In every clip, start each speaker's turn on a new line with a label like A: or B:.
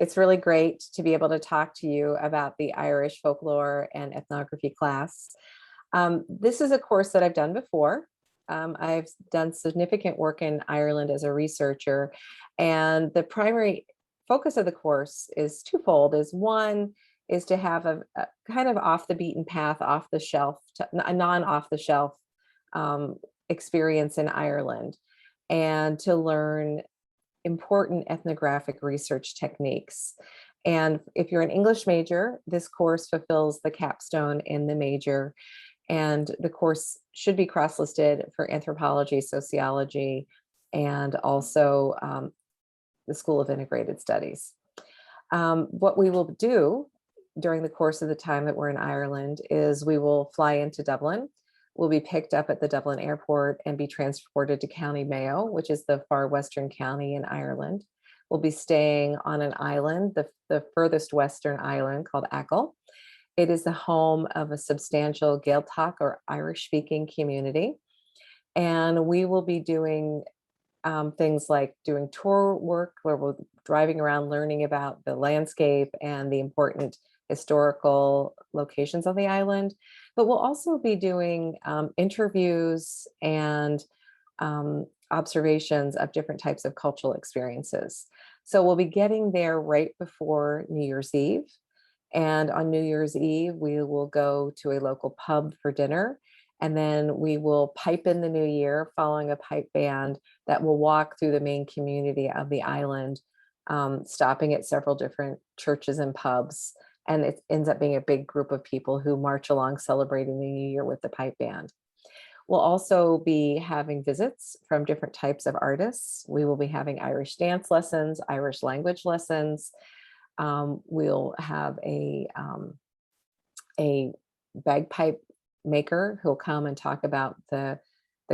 A: It's really great to be able to talk to you about the Irish folklore and ethnography class. This is a course that I've done before. I've done significant work in Ireland as a researcher, and the primary focus of the course is twofold. Is one is to have a kind of off the beaten path, off the shelf, a non-off the shelf experience in Ireland, and to learn important ethnographic research techniques. And if you're an English major, this course fulfills the capstone in the major. And the course should be cross-listed for anthropology, sociology, and also the School of Integrated Studies. What we will do during the course of the time that we're in Ireland is we will fly into Dublin. We'll be picked up at the Dublin airport and be transported to County Mayo, which is the far western county in Ireland. We'll be staying on an island, the furthest western island called Achill. It is the home of a substantial Gaeltacht or Irish-speaking community. And we will be doing things like doing tour work where we're driving around learning about the landscape and the important historical locations on the island. But we'll also be doing interviews and observations of different types of cultural experiences. So we'll be getting there right before New Year's Eve. And on New Year's Eve, we will go to a local pub for dinner. And then we will pipe in the new year following a pipe band that will walk through the main community of the island, stopping at several different churches and pubs. And it ends up being a big group of people who march along celebrating the new year with the pipe band. We'll also be having visits from different types of artists. We will be having Irish dance lessons, Irish language lessons. We'll have a bagpipe maker who'll come and talk about the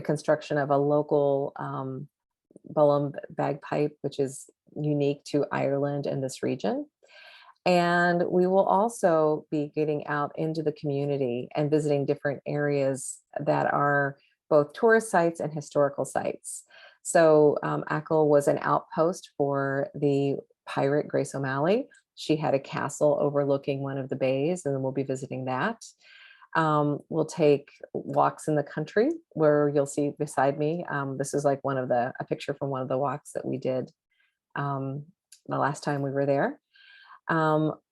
A: construction of a local Bullum bagpipe, which is unique to Ireland and this region. And we will also be getting out into the community and visiting different areas that are both tourist sites and historical sites. So Achill was an outpost for the pirate Grace O'Malley. She had a castle overlooking one of the bays, and we'll be visiting that. We'll take walks in the country where you'll see beside me. This is like a picture from one of the walks that we did the last time we were there.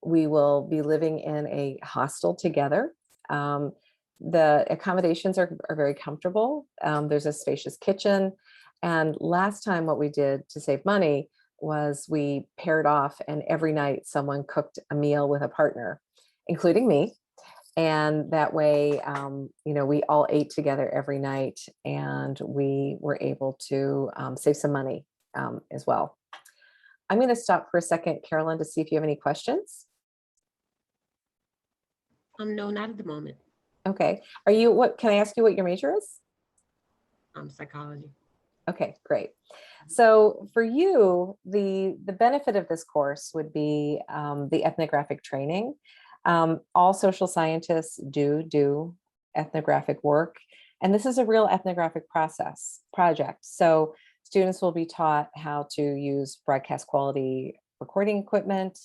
A: We will be living in a hostel together. The accommodations are very comfortable. There's a spacious kitchen. And last time what we did to save money was we paired off, and every night someone cooked a meal with a partner, including me. And that way, we all ate together every night, and we were able to save some money as well. I'm going to stop for a second, Carolyn, to see if you have any questions.
B: No, not at the moment.
A: Okay. Can I ask you what your major is?
B: Psychology.
A: Okay, great. So for you, the benefit of this course would be the ethnographic training. All social scientists do ethnographic work, and this is a real ethnographic project. So students will be taught how to use broadcast quality recording equipment,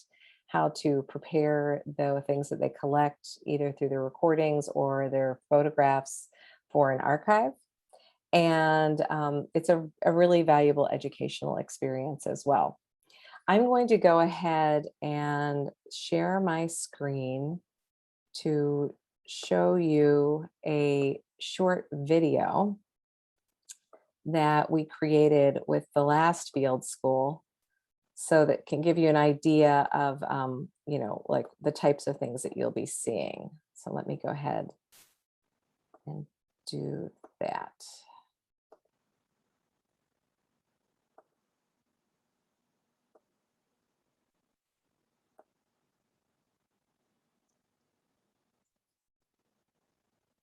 A: how to prepare the things that they collect, either through their recordings or their photographs, for an archive. And it's a really valuable educational experience as well. I'm going to go ahead and share my screen to show you a short video that we created with the last field school, so that can give you an idea of, like the types of things that you'll be seeing. So let me go ahead and do that.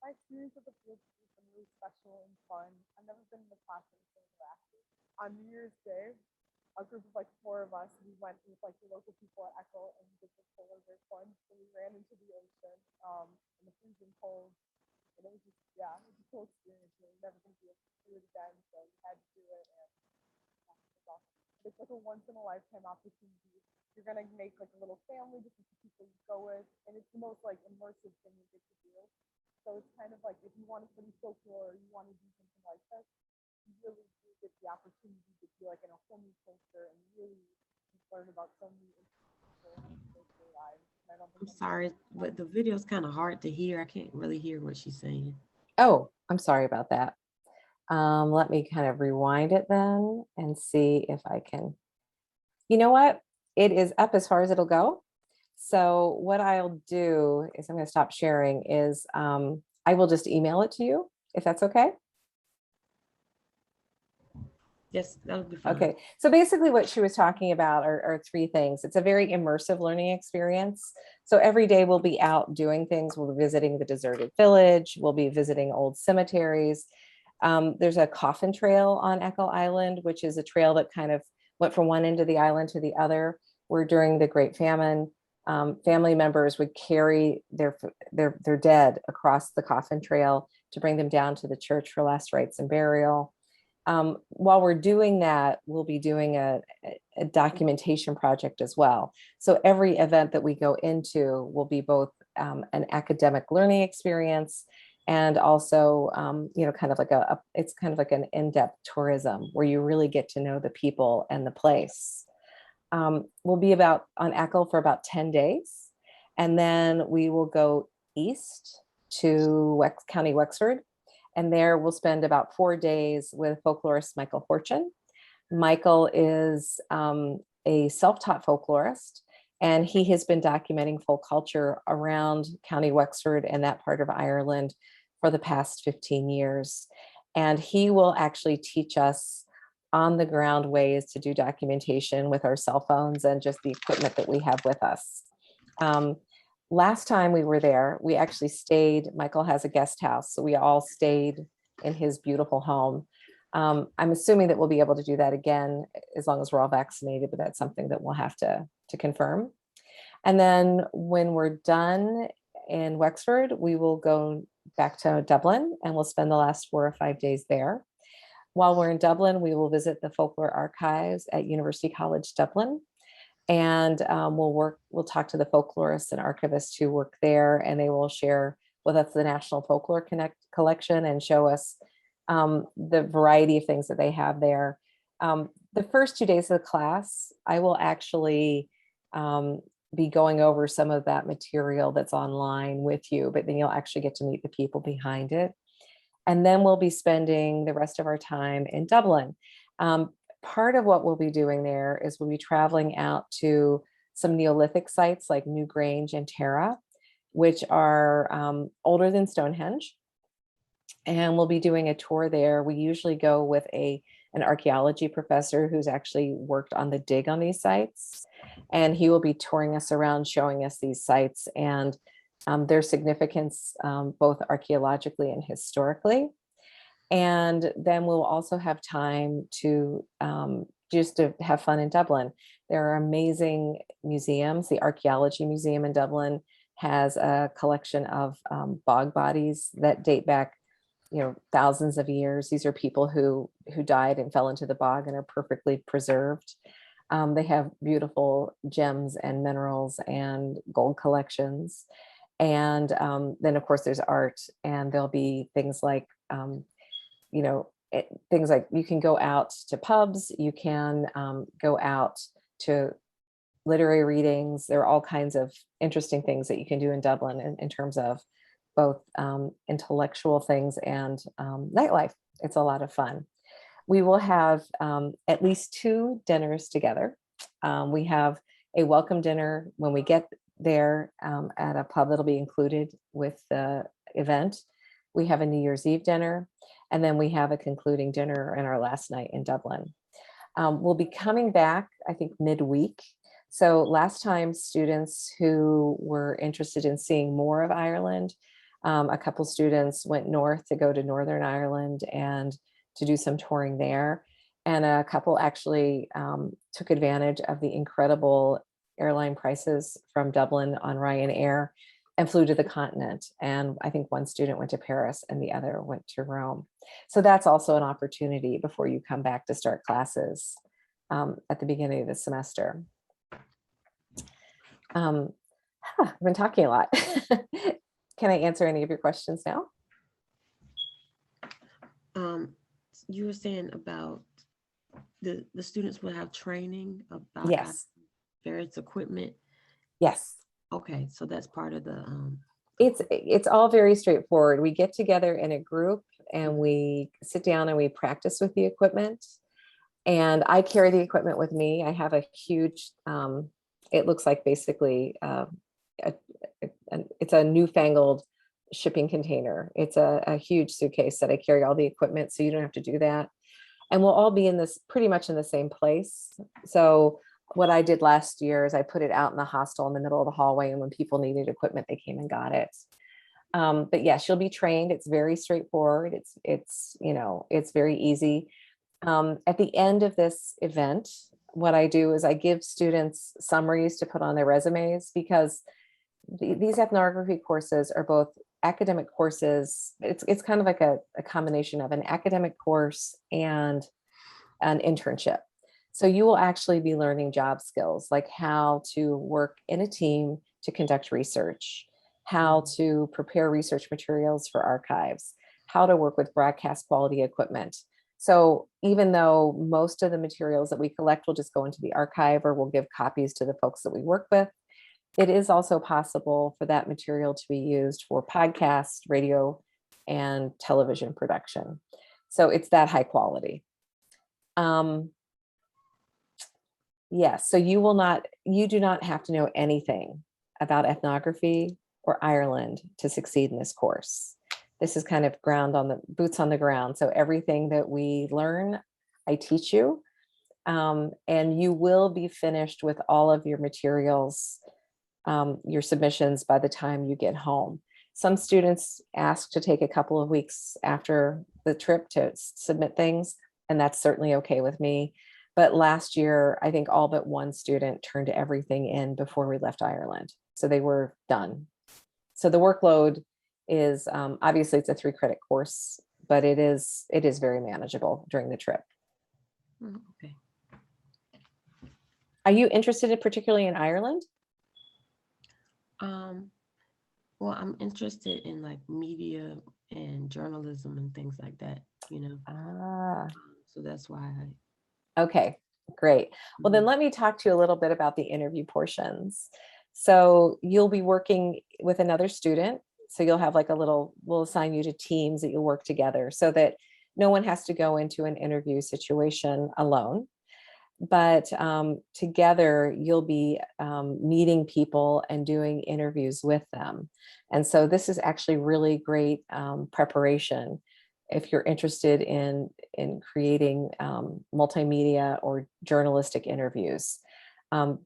C: My experience with the field school has been really special and fun. I've never been in the classroom so interactive. On New Year's Day, a group of 4 of us, we went with the local people at Achill, and we did the polar bear plunge. So we ran into the ocean in the freezing cold, and it was just, it was a cool experience. We're never going to be able to do it again, so we had to do it, and it was awesome. It's like a once in a lifetime opportunity You're gonna make like a little family just with the people you go with, and it's the most like immersive thing you get to do. So it's kind of like if you want to study folklore or you want to do something like this, you really do get the opportunity to be like in a whole new culture and really learn about so many interesting people and their lives. And I don't think
B: I'm sorry, but the video's kind of hard to hear. I can't really hear what she's saying.
A: Oh, I'm sorry about that. Let me kind of rewind it then and see if I can. You know what? It is up as far as it'll go. So what I'll do is I'm going to stop sharing is I will just email it to you if that's okay.
B: Yes, that'll be fine.
A: Okay, so basically what she was talking about are three things. It's a very immersive learning experience. So every day we'll be out doing things. We'll be visiting the deserted village. We'll be visiting old cemeteries. There's a coffin trail on Echo Island, which is a trail that kind of went from one end of the island to the other, where during the Great Famine, family members would carry their dead across the coffin trail to bring them down to the church for last rites and burial. While we're doing that, we'll be doing a documentation project as well. So every event that we go into will be both an academic learning experience and also, kind of like it's kind of like an in-depth tourism where you really get to know the people and the place. We'll be on Echo for about 10 days, and then we will go east to County Wexford. And there we'll spend about 4 days with folklorist Michael Fortune. Michael is a self-taught folklorist, and he has been documenting folk culture around County Wexford and that part of Ireland for the past 15 years. And he will actually teach us on the ground ways to do documentation with our cell phones and just the equipment that we have with us. Last time we were there, we actually stayed. Michael has a guest house, so we all stayed in his beautiful home. I'm assuming that we'll be able to do that again as long as we're all vaccinated, but that's something that we'll have to confirm. And then when we're done in Wexford, we will go back to Dublin and we'll spend the last 4 or 5 days there. While we're in Dublin, we will visit the Folklore Archives at University College Dublin. And we'll talk to the folklorists and archivists who work there, and they will share with us the National Folklore Collection and show us the variety of things that they have there. The first 2 days of the class, I will actually be going over some of that material that's online with you, but then you'll actually get to meet the people behind it. And then we'll be spending the rest of our time in Dublin. Part of what we'll be doing there is we'll be traveling out to some Neolithic sites like Newgrange and Tara, which are older than Stonehenge. And we'll be doing a tour there. We usually go with an archaeology professor who's actually worked on the dig on these sites. And he will be touring us around, showing us these sites and their significance, both archaeologically and historically. And then we'll also have time to just to have fun in Dublin. There are amazing museums. The Archaeology Museum in Dublin has a collection of bog bodies that date back, thousands of years. These are people who died and fell into the bog and are perfectly preserved. They have beautiful gems and minerals and gold collections. And then, of course, there's art, and there'll be things like things like you can go out to pubs, you can go out to literary readings. There are all kinds of interesting things that you can do in Dublin in terms of both intellectual things and nightlife. It's a lot of fun. We will have at least 2 dinners together. We have a welcome dinner when we get there at a pub that'll be included with the event. We have a New Year's Eve dinner, and then we have a concluding dinner in our last night in Dublin. We'll be coming back, I think, midweek. So last time, students who were interested in seeing more of Ireland, a couple students went north to go to Northern Ireland and to do some touring there. And a couple actually took advantage of the incredible airline prices from Dublin on Ryanair and flew to the continent. And I think one student went to Paris and the other went to Rome. So that's also an opportunity before you come back to start classes at the beginning of the semester. Um, I've been talking a lot. Can I answer any of your questions now?
B: Um, you were saying about the students will have training about how
A: Yes.
B: various equipment.
A: Yes.
B: Okay, so that's part of the
A: It's all very straightforward. We get together in a group and
B: Mhm.
A: we sit down and we practice with the equipment. And I carry the equipment with me. I have a huge, it looks like basically a, it's a newfangled shipping container. It's a huge suitcase that I carry all the equipment, so you don't have to do that. And we'll all be in this pretty much in the same place. So what I did last year is I put it out in the hostel in the middle of the hallway, and when people needed equipment, they came and got it. But yes, you'll be trained. It's very straightforward. It's very easy. At the end of this event, what I do is I give students summaries to put on their resumes, because these ethnography courses are both academic courses. It's kind of like a combination of an academic course and an internship. So you will actually be learning job skills, like how to work in a team to conduct research, how to prepare research materials for archives, how to work with broadcast quality equipment. So even though most of the materials that we collect will just go into the archive, or we'll give copies to the folks that we work with, it is also possible for that material to be used for podcast, radio, and television production. So it's that high quality. Yes, so you do not have to know anything about ethnography or Ireland to succeed in this course. This is kind of boots on the ground. So everything that we learn, I teach you, and you will be finished with all of your materials, your submissions, by the time you get home. Some students ask to take a couple of weeks after the trip to submit things, and that's certainly okay with me. But last year, I think all but one student turned everything in before we left Ireland. So they were done. So the workload is, obviously it's a 3-credit course, but it is very manageable during the trip.
B: Okay.
A: Are you interested particularly in Ireland?
B: Well, I'm interested in like media and journalism and things like that, you know.
A: Ah,
B: So that's why
A: okay, great. Well, then
B: Mhm.
A: let me talk to you a little bit about the interview portions. So you'll be working with another student. So you'll have like we'll assign you to teams that you'll work together, so that no one has to go into an interview situation alone. But together you'll be meeting people and doing interviews with them. And so this is actually really great preparation if you're interested in creating multimedia or journalistic interviews.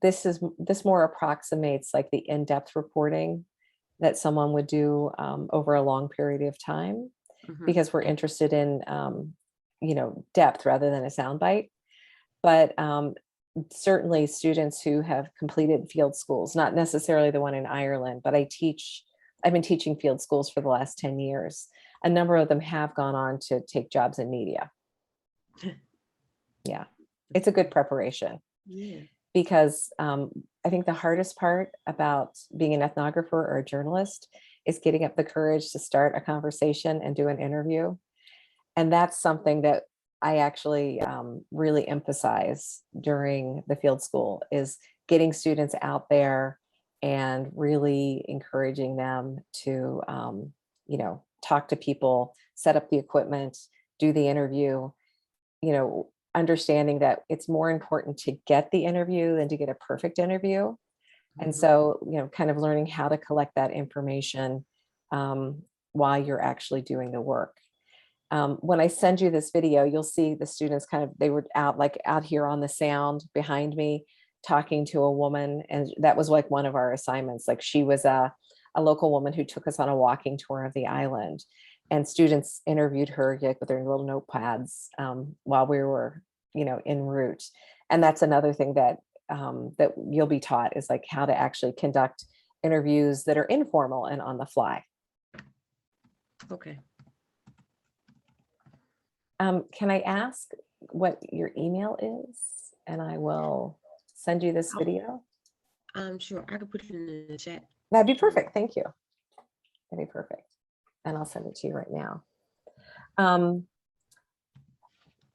A: This more approximates like the in-depth reporting that someone would do over a long period of time,
B: Mhm.
A: because we're interested in depth rather than a soundbite. But certainly students who have completed field schools, not necessarily the one in Ireland, but I've been teaching field schools for the last 10 years. A number of them have gone on to take jobs in media. Yeah, it's a good preparation,
B: Yeah.
A: because I think the hardest part about being an ethnographer or a journalist is getting up the courage to start a conversation and do an interview. And that's something that I actually really emphasize during the field school, is getting students out there and really encouraging them to, talk to people, set up the equipment, do the interview, understanding that it's more important to get the interview than to get a perfect interview. And
B: Mhm.
A: so, kind of learning how to collect that information while you're actually doing the work. When I send you this video, you'll see the students they were out here on the sound behind me talking to a woman. And that was like one of our assignments. Like, she was a local woman who took us on a walking tour of the island. And students interviewed her like with their little notepads while we were, en route. And that's another thing that you'll be taught, is like how to actually conduct interviews that are informal and on the fly.
B: Okay.
A: Can I ask what your email is? And I will send you this
B: I'll-
A: video.
B: Sure, I could put it in the chat.
A: That'd be perfect. Thank you. That'd be perfect. And I'll send it to you right now.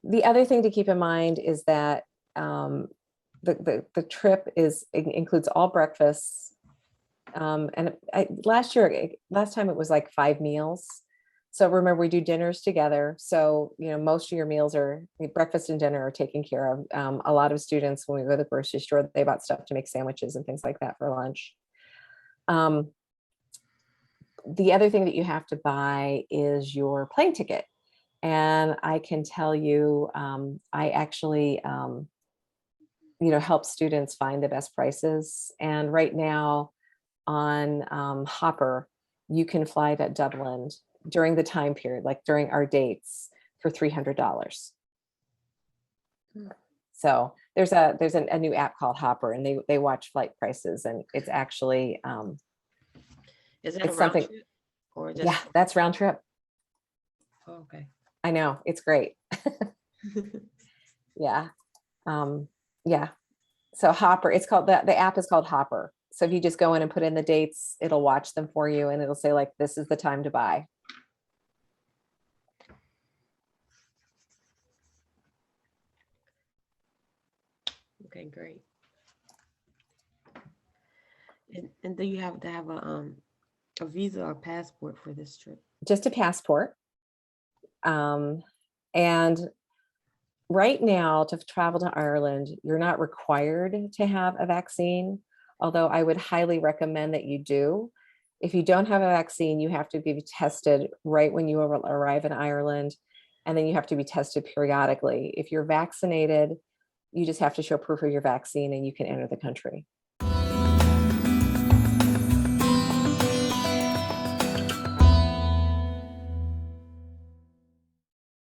A: The other thing to keep in mind is that the trip includes all breakfasts. And last time it was like 5 meals. So remember, we do dinners together. So, most of your meals are breakfast and dinner are taken care of. A lot of students, when we go to the grocery store, they bought stuff to make sandwiches and things like that for lunch. The other thing that you have to buy is your plane ticket. And I can tell you, I actually, help students find the best prices. And right now on Hopper, you can fly to Dublin during the time period, like during our dates, for $300. So there's a new app called Hopper, and they watch flight prices, and it's actually
B: Is that
A: it's
B: a round
A: something.
B: trip or just?
A: Yeah, that's round trip.
B: Oh, okay.
A: I know, it's great. Yeah. Yeah. So Hopper, it's called the app is called Hopper. So if you just go in and put in the dates, it'll watch them for you, and it'll say like, this is the time to buy.
B: Okay, great. And do you have to have a visa or passport for this trip?
A: Just a passport. And right now, to travel to Ireland, you're not required to have a vaccine, although I would highly recommend that you do. If you don't have a vaccine, you have to be tested right when you arrive in Ireland, and then you have to be tested periodically. If you're vaccinated, you just have to show proof of your vaccine and you can enter the country.